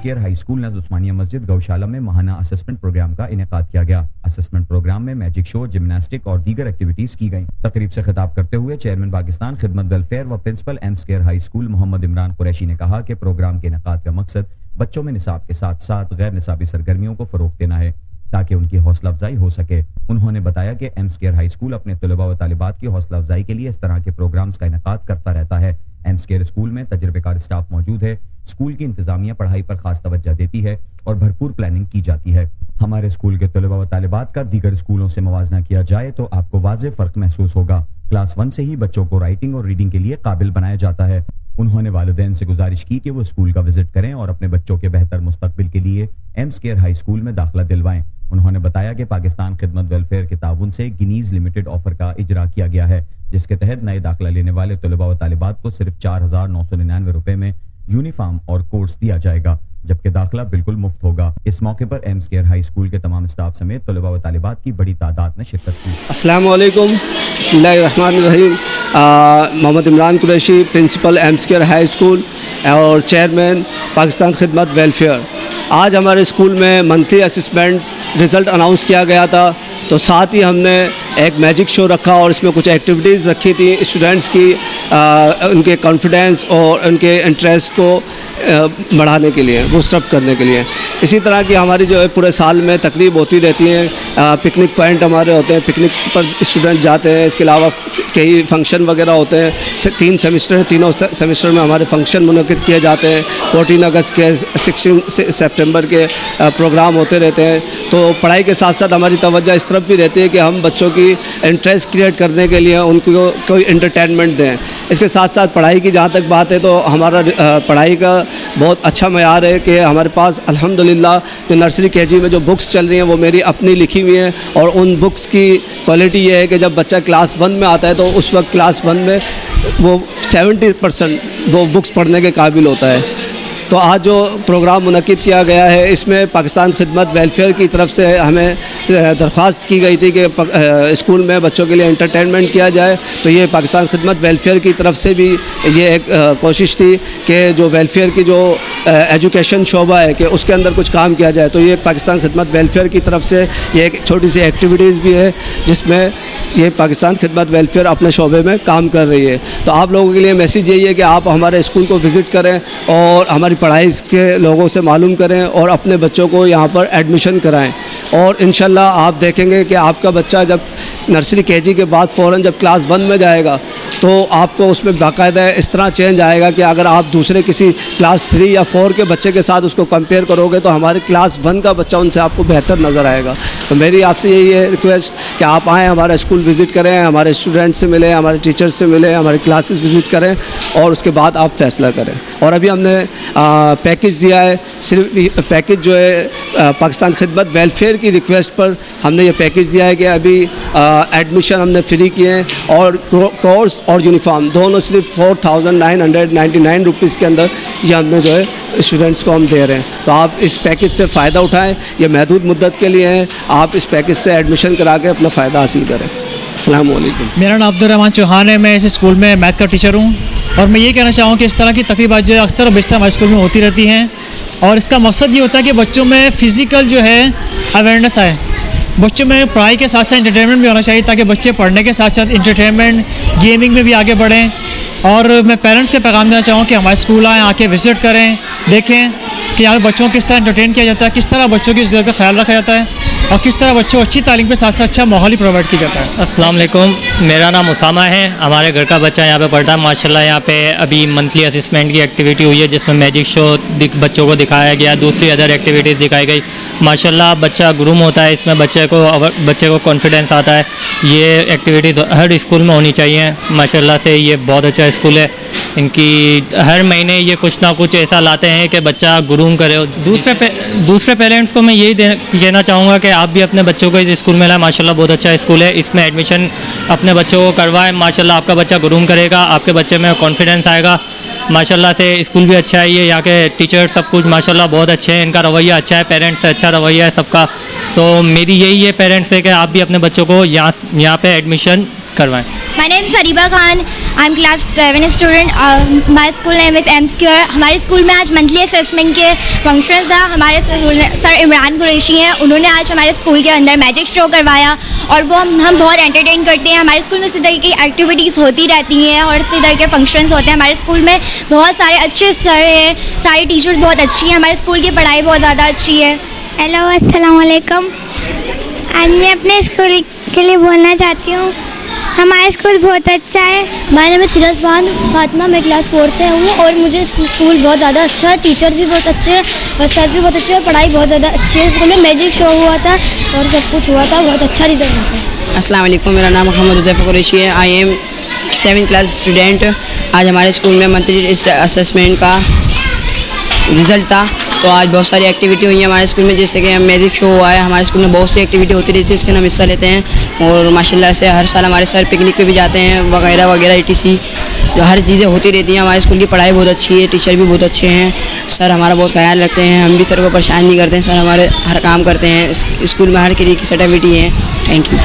Care high school नज़ उस्मानिया मस्जिद गौशाला में माहाना असेसमेंट प्रोग्राम का इनेकाद किया गया। असेसमेंट प्रोग्राम में मैजिक शो, जिम्नास्टिक और दीगर एक्टिविटीज की गई। तकरीब से खिताब करते हुए चेयरमैन पाकिस्तान खिदमत वेलफेयर व principal aims care high school Mohammad Imran Qureshi ने कहा कि प्रोग्राम के इनेकाद का मकसद बच्चों में निसाब के साथ साथ गैर निसाबी सरगर्मियों को फरोग देना है ताकि उनकी हौसला अफजाई हो सके। उन्होंने बताया कि एम्स केयर हाई स्कूल अपने तलबा व तालिबात की हौसला अफजाई के लिए इस तरह के प्रोग्राम्स का इनेकाद करता रहता है। एम्स केयर स्कूल में तजुर्बेकार स्टाफ मौजूद है। स्कूल की इंतजामिया पढ़ाई पर खास तवज्जो देती है और भरपूर प्लानिंग की जाती है। हमारे स्कूल के तलबा व तालिबात का दीगर स्कूलों से मुवाजना किया जाए तो आपको वाज़ेह फर्क महसूस होगा। क्लास 1 से ही बच्चों को राइटिंग और रीडिंग के लिए काबिल बनाया जाता है। उन्होंने वालिदैन से गुजारिश की कि वो स्कूल का विजिट करें और अपने बच्चों के बेहतर मुस्तकबिल के लिए एम्स केयर हाई स्कूल में दाखिला दिलवाएं। उन्होंने बताया कि पाकिस्तान खिदमत वेलफेयर के ताउन से गिनीज लिमिटेड ऑफर का इजरा किया गया है, जिसके तहत नए दाखिला लेने वाले तलबा व तालिबात को सिर्फ 4,999 रुपए में यूनिफॉर्म और कोर्स दिया जाएगा, जबकि दाखिला बिल्कुल मुफ्त होगा। इस मौके पर एम्स केयर हाई स्कूल के तमाम स्टाफ समेत तलबा व तालिबात की बड़ी तादाद ने शिरकत की। अस्सलाम वालेकुम, बिस्मिल्लाहिर्रहमानिर्रहीम। Mohammad Imran Qureshi, principal aims care high school और चेयरमैन पाकिस्तान खिदमत वेलफेयर। आज हमारे स्कूल में मंथली असेसमेंट रिज़ल्ट अनाउंस किया गया था, तो साथ ही हमने एक मैजिक शो रखा और इसमें कुछ एक्टिविटीज़ रखी थी स्टूडेंट्स की, उनके कॉन्फिडेंस और उनके इंटरेस्ट को बढ़ाने के लिए, बूस्टअप करने के लिए। इसी तरह की हमारी जो है पूरे साल में तकरीब होती रहती हैं। पिकनिक पॉइंट हमारे होते हैं, पिकनिक पर स्टूडेंट जाते हैं। इसके अलावा कई फंक्शन वगैरह होते हैं। 3 सेमेस्टर हैं, तीनों सेमेस्टर में हमारे फंक्शन मुनक़िद किए जाते हैं। 14 अगस्त के, 16 सितंबर के प्रोग्राम होते रहते हैं। तो पढ़ाई के साथ साथ हमारी तवज्जो इस तरफ भी रहती है कि हम बच्चों की इंटरेस्ट क्रिएट करने के लिए उनको कोई एंटरटेनमेंट दें। इसके साथ साथ पढ़ाई की जहाँ तक बात है तो हमारा पढ़ाई का बहुत अच्छा मयार है कि हमारे पास अल्हम्दुलिल्लाह जो नर्सरी केजी में जो बुक्स चल रही हैं वो मेरी अपनी लिखी हुई हैं, और उन बुक्स की क्वालिटी ये है कि जब बच्चा क्लास 1 में आता है तो उस वक्त क्लास 1 में वो 70% वो बुक्स पढ़ने के काबिल होता है। तो आज जो प्रोग्राम मुनक़िद किया गया है इसमें पाकिस्तान खिदमत वेलफेयर की तरफ से हमें दरख्वास्त की गई थी कि स्कूल में बच्चों के लिए एंटरटेनमेंट किया जाए। तो ये पाकिस्तान खिदमत वेलफेयर की तरफ से भी ये एक कोशिश थी कि जो वेलफेयर की जो एजुकेशन शोबा है कि उसके अंदर कुछ काम किया जाए। तो ये पाकिस्तान खिदमत वेलफेयर की तरफ से ये एक छोटी सी एक्टिविटीज़ भी है जिसमें ये पाकिस्तान खिदमत वेलफेयर अपने शोबे में काम कर रही है। तो आप लोगों के लिए मैसेज यही है कि आप हमारे स्कूल को विज़िट करें और हमारी पढ़ाई के लोगों से मालूम करें और अपने बच्चों को यहाँ पर एडमिशन कराएं। और इंशाल्लाह आप देखेंगे कि आपका बच्चा जब नर्सरी केजी के बाद फ़ौरन जब क्लास 1 में जाएगा तो आपको उसमें बाकायदा इस तरह चेंज आएगा कि अगर आप दूसरे किसी क्लास 3 या 4 के बच्चे के साथ उसको कंपेयर करोगे तो हमारे क्लास 1 का बच्चा उनसे आपको बेहतर नज़र आएगा। तो मेरी आपसे यही है रिक्वेस्ट कि आप आएँ, हमारा स्कूल विज़िट करें, हमारे स्टूडेंट से मिलें, हमारे टीचर से मिलें, हमारे क्लासेस विज़िट करें और उसके बाद आप फ़ैसला करें। और अभी हमने पैकेज दिया है, सिर्फ पैकेज जो है पाकिस्तान खिदमत वेलफेयर की रिक्वेस्ट पर हमने ये पैकेज दिया है कि अभी एडमिशन हमने फ्री किए हैं और कोर्स और यूनिफॉर्म दोनों सिर्फ 4,999 रुपीज़ के अंदर ये हमने जो है स्टूडेंट्स को हम दे रहे हैं। तो आप इस पैकेज से फ़ायदा उठाएं, ये महदूद मुद्दत के लिए है। आप इस पैकेज से एडमिशन करा के अपना फ़ायदा हासिल करें। अस्सलाम वालेकुम। मेरा नाम अब्दुर्रहमान चौहान है। मैं इस स्कूल में मैथ का टीचर हूँ और मैं ये कहना चाहूँ कि इस तरह की तकरीबात जो अक्सर बेशतर हमारे स्कूल में होती रहती हैं और इसका मकसद ये होता है कि बच्चों में फ़िज़िकल जो है अवेयरनेस आए। बच्चों में पढ़ाई के साथ साथ इंटरटेनमेंट भी होना चाहिए ताकि बच्चे पढ़ने के साथ साथ इंटरटेनमेंट, गेमिंग में भी आगे बढ़ें। और मैं पेरेंट्स के पैगाम देना चाहूँ कि हमारे स्कूल आएँ, आके विज़िट करें, देखें कि यहाँ बच्चों को किस तरह इंटरटेन किया जाता है, किस तरह बच्चों की ज़रूरत का ख्याल रखा जाता है और किस तरह बच्चों को अच्छी तालीम के साथ साथ अच्छा माहौल ही प्रोवाइड किया जाता है। अस्सलाम वालेकुम, मेरा नाम उसामा है। हमारे घर का बच्चा यहाँ पे पढ़ता है माशाल्लाह। यहाँ पे अभी मंथली असेसमेंट की एक्टिविटी हुई है जिसमें मैजिक शो बच्चों को दिखाया गया, दूसरी अदर एक्टिविटीज़ दिखाई गई। माशाल्लाह बच्चा ग्रूम होता है, इसमें बच्चे को कॉन्फिडेंस आता है। ये एक्टिविटीज़ हर स्कूल में होनी चाहिए। माशाल्लाह से ये बहुत अच्छा स्कूल है। इनकी हर महीने ये कुछ ना कुछ ऐसा लाते हैं कि बच्चा ग्रूम करे। दूसरे पेरेंट्स को मैं यही कहना चाहूँगा कि आप भी अपने बच्चों को इस स्कूल में लाएं। माशाल्लाह बहुत अच्छा स्कूल है, इसमें एडमिशन अपने बच्चों को करवाएं। माशाल्लाह आपका बच्चा ग्रूम करेगा, आपके बच्चे में कॉन्फिडेंस आएगा। माशाल्लाह से स्कूल भी अच्छा है, ये यहाँ के टीचर सब कुछ माशाल्लाह बहुत अच्छे हैं, इनका रवैया अच्छा है, पेरेंट्स से अच्छा रवैया है सबका। तो मेरी यही है पेरेंट्स से कि आप भी अपने बच्चों को यहाँ पे एडमिशन करवाएं। My name is Ariba Khan. I am class 7 student. My school name is एम स्क्योर। हमारे स्कूल में आज मंथली असेसमेंट के फंक्शन था। हमारे सर इमरान कुरैशी हैं, उन्होंने आज हमारे स्कूल के अंदर मैजिक शो करवाया और वो हम बहुत एंटरटेन करते हैं। हमारे स्कूल में इसी तरह की एक्टिविटीज़ होती रहती हैं और इसी तरह के फंक्शंस होते हैं। हमारे स्कूल में बहुत सारे अच्छे सर हैं, सारी टीचर्स बहुत अच्छी हैं, हमारे स्कूल की पढ़ाई बहुत ज़्यादा अच्छी है। हेलो, अस्सलाम वालेकुम। आज मैं अपने स्कूल के लिए बोलना चाहती हूँ, हमारा स्कूल बहुत अच्छा है। माय नेम इज़ सिराज बान फातिमा, मैं क्लास 4 से हूँ और मुझे स्कूल बहुत ज़्यादा अच्छा है। टीचर भी बहुत अच्छे हैं और सर भी बहुत अच्छे हैं, पढ़ाई बहुत ज़्यादा अच्छी है। स्कूल में मैजिक शो हुआ था और सब कुछ हुआ था, बहुत अच्छा रिजल्ट हुआ था। अस्सलाम वालेकुम, मेरा नाम मोहम्मद हुज़ैफा कुरैशी है। I am 7th class student. आज हमारे स्कूल में मंथली असेसमेंट का रिज़ल्ट था, तो आज बहुत सारी एक्टिविटी हुई है हमारे स्कूल में, जैसे कि मैजिक शो हुआ है। हमारे स्कूल में बहुत सी एक्टिविटी होती रहती है, इसके हम हिस्सा लेते हैं और माशाल्लाह से हर साल हमारे सर पिकनिक पे भी जाते हैं वगैरह वगैरह etc। जो हर चीज़ें होती रहती हैं। हमारे स्कूल की पढ़ाई बहुत अच्छी है, टीचर भी बहुत अच्छे हैं, सर हमारा बहुत ख्याल रखते हैं, हम भी सर को परेशान नहीं करते हैं, सर हमारे हर काम करते हैं। स्कूल में हर तरीके की एक्टिविटी है। Thank you.